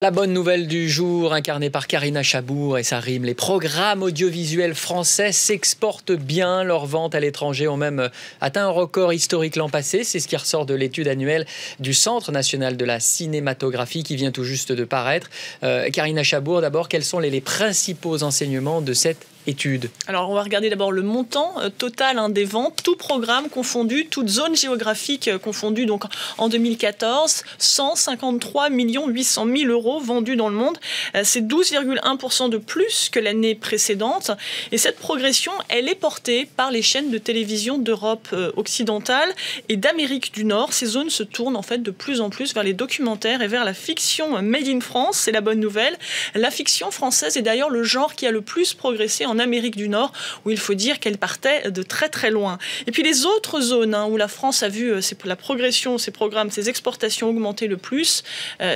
La bonne nouvelle du jour, incarnée par Karina Chabour et ça rime. Les programmes audiovisuels français s'exportent bien. Leurs ventes à l'étranger ont même atteint un record historique l'an passé. C'est ce qui ressort de l'étude annuelle du Centre national de la cinématographie qui vient tout juste de paraître. Karina Chabour, d'abord, quels sont les principaux enseignements de cette étude? Alors, on va regarder d'abord le montant total des ventes, tout programme confondu, toute zone géographique confondue. Donc, en 2014, 153 800 000 euros vendus dans le monde. C'est 12,1% de plus que l'année précédente. Et cette progression, elle est portée par les chaînes de télévision d'Europe occidentale et d'Amérique du Nord. Ces zones se tournent en fait de plus en plus vers les documentaires et vers la fiction made in France. C'est la bonne nouvelle. La fiction française est d'ailleurs le genre qui a le plus progressé en Amérique du Nord, où il faut dire qu'elle partait de très très loin. Et puis les autres zones où la France a vu la progression, ses programmes, ses exportations augmenter le plus,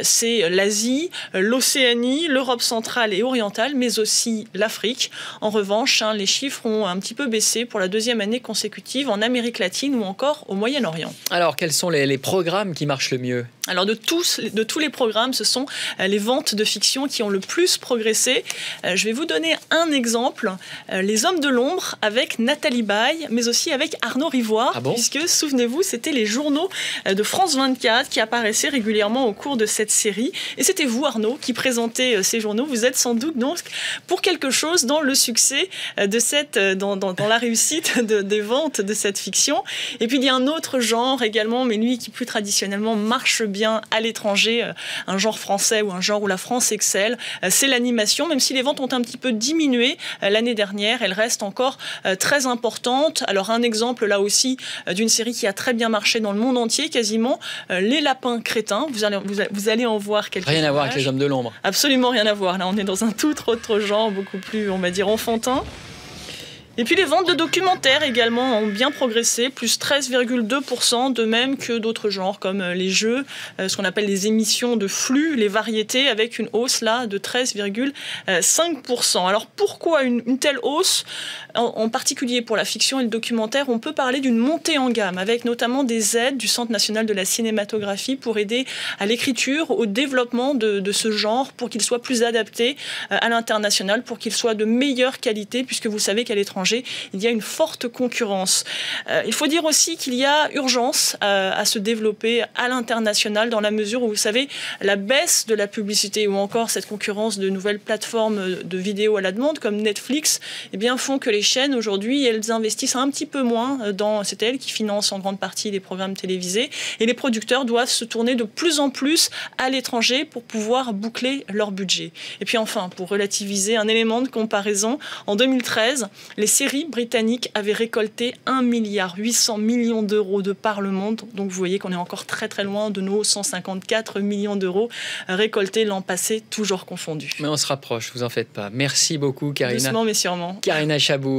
c'est l'Asie, l'Océanie, l'Europe centrale et orientale, mais aussi l'Afrique. En revanche, les chiffres ont un petit peu baissé pour la deuxième année consécutive en Amérique latine ou encore au Moyen-Orient. Alors, quels sont les programmes qui marchent le mieux ? Alors de tous les programmes, ce sont les ventes de fiction qui ont le plus progressé. Je vais vous donner un exemple, Les Hommes de l'Ombre avec Nathalie Baye, mais aussi avec Arnaud Rivoire, puisque, souvenez-vous, c'était les journaux de France 24 qui apparaissaient régulièrement au cours de cette série. Et c'était vous, Arnaud, qui présentez ces journaux. Vous êtes sans doute donc pour quelque chose dans le succès de dans la réussite des ventes de cette fiction. Et puis il y a un autre genre également, mais lui qui plus traditionnellement marche bien à l'étranger, un genre français ou un genre où la France excelle, c'est l'animation. Même si les ventes ont un petit peu diminué l'année dernière, elles restent encore très importantes. Alors un exemple là aussi d'une série qui a très bien marché dans le monde entier quasiment, Les Lapins Crétins. Vous allez en voir quelques images. Rien à voir avec Les Hommes de l'Ombre. Absolument rien à voir. Là on est dans un tout autre genre, beaucoup plus, on va dire, enfantin. Et puis les ventes de documentaires également ont bien progressé, plus 13,2%, de même que d'autres genres comme les jeux, ce qu'on appelle les émissions de flux, les variétés, avec une hausse là de 13,5%. Alors pourquoi une telle hausse ? En particulier pour la fiction et le documentaire, on peut parler d'une montée en gamme, avec notamment des aides du Centre national de la cinématographie pour aider à l'écriture, au développement de ce genre, pour qu'il soit plus adapté à l'international, pour qu'il soit de meilleure qualité, puisque vous savez qu'à l'étranger, il y a une forte concurrence. Il faut dire aussi qu'il y a urgence à se développer à l'international dans la mesure où, vous savez, la baisse de la publicité ou encore cette concurrence de nouvelles plateformes de vidéos à la demande comme Netflix font que les chaînes aujourd'hui, elles investissent un petit peu moins c'est elles qui financent en grande partie les programmes télévisés et les producteurs doivent se tourner de plus en plus à l'étranger pour pouvoir boucler leur budget. Et puis enfin, pour relativiser un élément de comparaison, en 2013, les séries britanniques avaient récolté 1,8 milliard d'euros de par le monde. Donc vous voyez qu'on est encore très très loin de nos 154 millions d'euros récoltés l'an passé, toujours confondus. Mais on se rapproche, vous en faites pas. Merci beaucoup, Karina. Doucement mais sûrement. Karina Chabour.